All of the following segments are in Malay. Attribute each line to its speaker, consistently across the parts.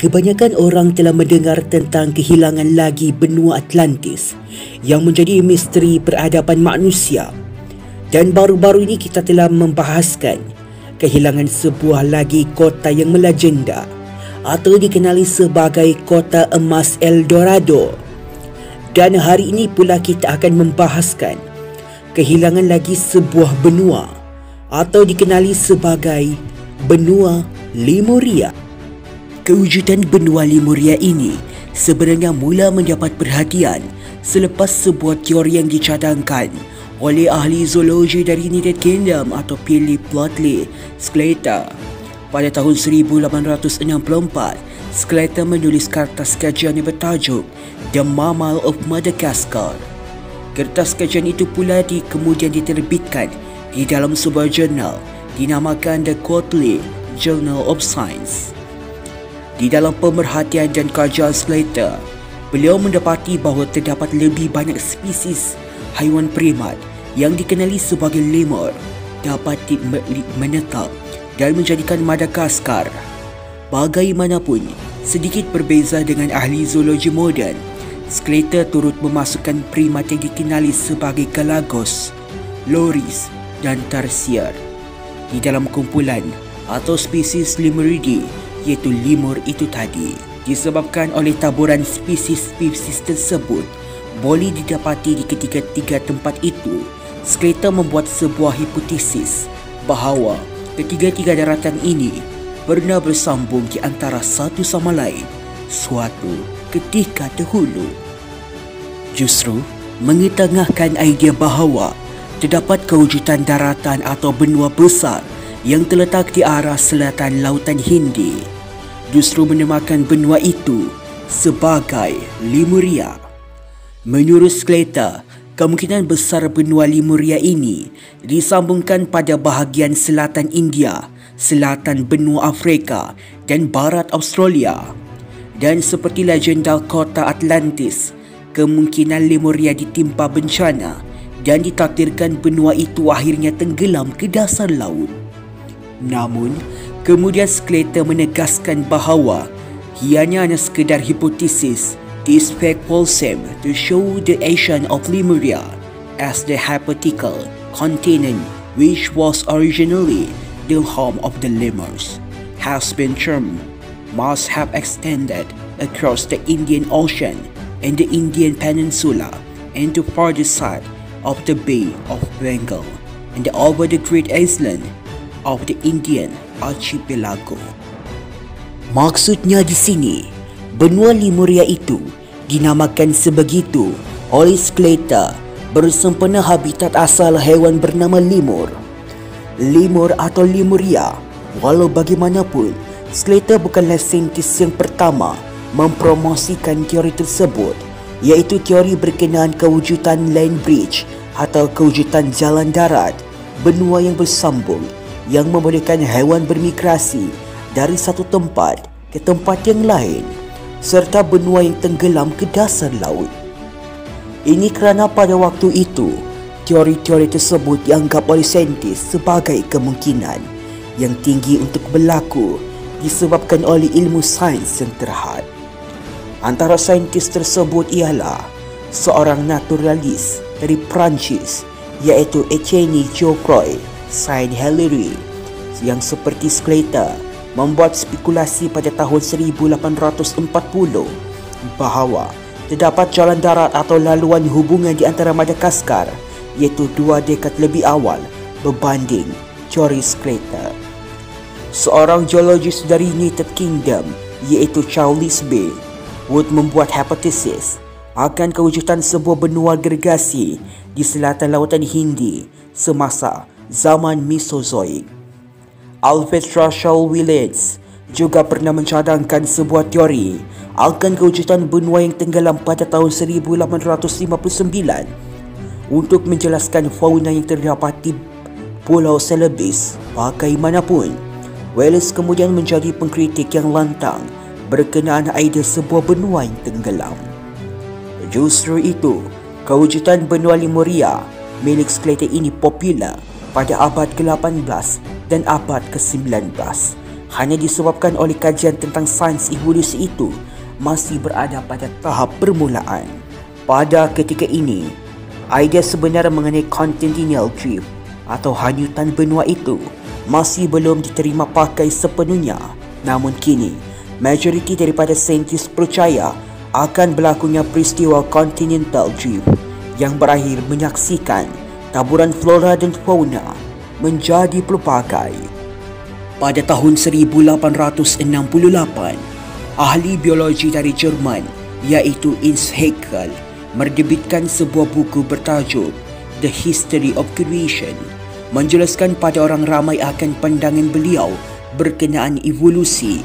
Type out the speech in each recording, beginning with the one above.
Speaker 1: Kebanyakan orang telah mendengar tentang kehilangan lagi benua Atlantis yang menjadi misteri peradaban manusia. Dan baru-baru ini kita telah membahaskan kehilangan sebuah lagi kota yang melegenda atau dikenali sebagai kota emas El Dorado. Dan hari ini pula kita akan membahaskan kehilangan lagi sebuah benua atau dikenali sebagai benua Lemuria. Kewujudan benua Lemuria ini sebenarnya mula mendapat perhatian selepas sebuah teori yang dicadangkan oleh ahli zoologi dari United Kingdom atau Philip Lutley Sclater. Pada tahun 1864, Sclater menulis kertas kajian yang bertajuk The Mammal of Madagascar. Kertas kajian itu pula kemudian diterbitkan di dalam sebuah jurnal dinamakan The Quarterly Journal of Science. Di dalam pemerhatian dan kajian Sclater, beliau mendapati bahawa terdapat lebih banyak spesies haiwan primat yang dikenali sebagai lemur dapat menetap dan menjadikan Madagaskar. Bagaimanapun, sedikit berbeza dengan ahli zoologi moden, Sclater turut memasukkan primat yang dikenali sebagai Galagos, Loris dan Tarsier di dalam kumpulan atau spesies Lemuridae, iaitu lemur itu tadi. Disebabkan oleh taburan spesies-spesies tersebut boleh didapati di ketiga-tiga tempat itu, Sclater membuat sebuah hipotesis bahawa ketiga-tiga daratan ini pernah bersambung di antara satu sama lain suatu ketika dahulu. Justru mengetengahkan idea bahawa terdapat kewujudan daratan atau benua besar yang terletak di arah selatan Lautan Hindi, justru menamakan benua itu sebagai Lemuria. Menurut Sclater, kemungkinan besar benua Lemuria ini disambungkan pada bahagian selatan India, selatan benua Afrika dan barat Australia. Dan seperti legenda kota Atlantis, kemungkinan Lemuria ditimpa bencana dan ditakdirkan benua itu akhirnya tenggelam ke dasar laut. Namun, kemudian Sclater menegaskan bahawa ianya hanya sekadar hipotesis dispeculation to show the ancient of Lemuria as the hypothetical continent, which was originally the home of the lemurs, has been termed must have extended across the Indian Ocean and the Indian Peninsula and to farther side of the Bay of Bengal and over the great island of the Indian Archipelago. Maksudnya di sini, benua Lemuria itu dinamakan sebegitu oleh Sclater bersempena habitat asal haiwan bernama lemur. Lemur atau Lemuria, walau bagaimanapun, Sclater bukanlah saintis yang pertama mempromosikan teori tersebut, iaitu teori berkenaan kewujudan land bridge atau kewujudan jalan darat benua yang bersambung yang membolehkan haiwan bermigrasi dari satu tempat ke tempat yang lain, serta benua yang tenggelam ke dasar laut. Ini kerana pada waktu itu, teori-teori tersebut dianggap oleh saintis sebagai kemungkinan yang tinggi untuk berlaku disebabkan oleh ilmu sains yang terhad. Antara saintis tersebut ialah seorang naturalis dari Perancis, iaitu Etienne Geoffroy Saint-Hilaire, yang seperti Sclater membuat spekulasi pada tahun 1840 bahawa terdapat jalan darat atau laluan hubungan di antara Madagaskar, iaitu 2 dekad lebih awal berbanding teori Sclater. Seorang geologis dari United Kingdom, iaitu Charles Bay, Wood membuat hipotesis akan kewujudan sebuah benua gergasi di selatan Lautan Hindi semasa zaman Mesozoik. Alfred Russel Wallace juga pernah mencadangkan sebuah teori akan kewujudan benua yang tenggelam pada tahun 1859 untuk menjelaskan fauna yang terdapat di Pulau Celebes. Bagaimanapun, Wallace kemudian menjadi pengkritik yang lantang berkenaan idea sebuah benua yang tenggelam. Justru itu, kewujudan benua Lemuria milik skeleton ini popular pada abad ke-18 dan abad ke-19 hanya disebabkan oleh kajian tentang sains evolusi itu masih berada pada tahap permulaan. Pada ketika ini, idea sebenar mengenai continental drift atau hanyutan benua itu masih belum diterima pakai sepenuhnya. Namun kini, majoriti daripada saintis percaya akan berlakunya peristiwa continental drift yang berakhir menyaksikan taburan flora dan fauna menjadi pelbagai. Pada tahun 1868, ahli biologi dari Jerman iaitu Ernst Haeckel menerbitkan sebuah buku bertajuk The History of Creation, menjelaskan pada orang ramai akan pandangan beliau berkenaan evolusi.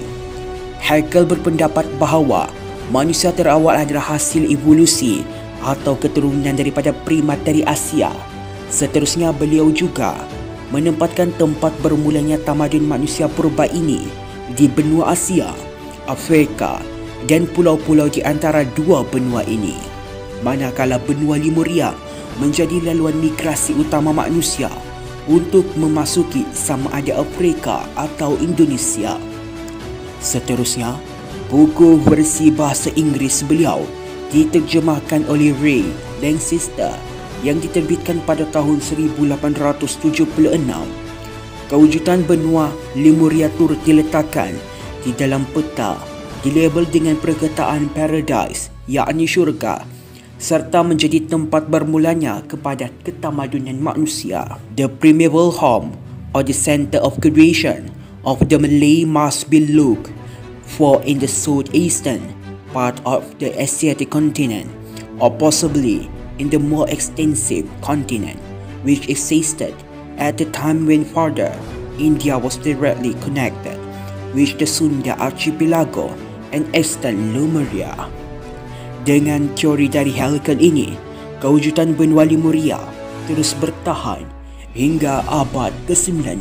Speaker 1: Haeckel berpendapat bahawa manusia terawal adalah hasil evolusi atau keturunan daripada primat dari Asia. Seterusnya, beliau juga menempatkan tempat bermulanya tamadun manusia purba ini di benua Asia, Afrika dan pulau-pulau di antara dua benua ini. Manakala benua Lemuria menjadi laluan migrasi utama manusia untuk memasuki sama ada Afrika atau Indonesia. Seterusnya, buku versi bahasa Inggeris beliau diterjemahkan oleh Ray Lancester yang diterbitkan pada tahun 1876. Kewujudan benua Lemuria turut diletakkan di dalam peta dilabel dengan perkataan paradise, yakni syurga, serta menjadi tempat bermulanya kepada ketamadunan manusia. The primeval home or the center of creation of the Malay must be looked for in the southeastern part of the Asiatic continent, or possibly in the more extensive continent which existed at the time when further India was directly connected with the Sunda Archipelago and Eastern Lemuria. Dengan teori dari Haeckel ini, kewujudan benua Lemuria terus bertahan hingga abad ke-19.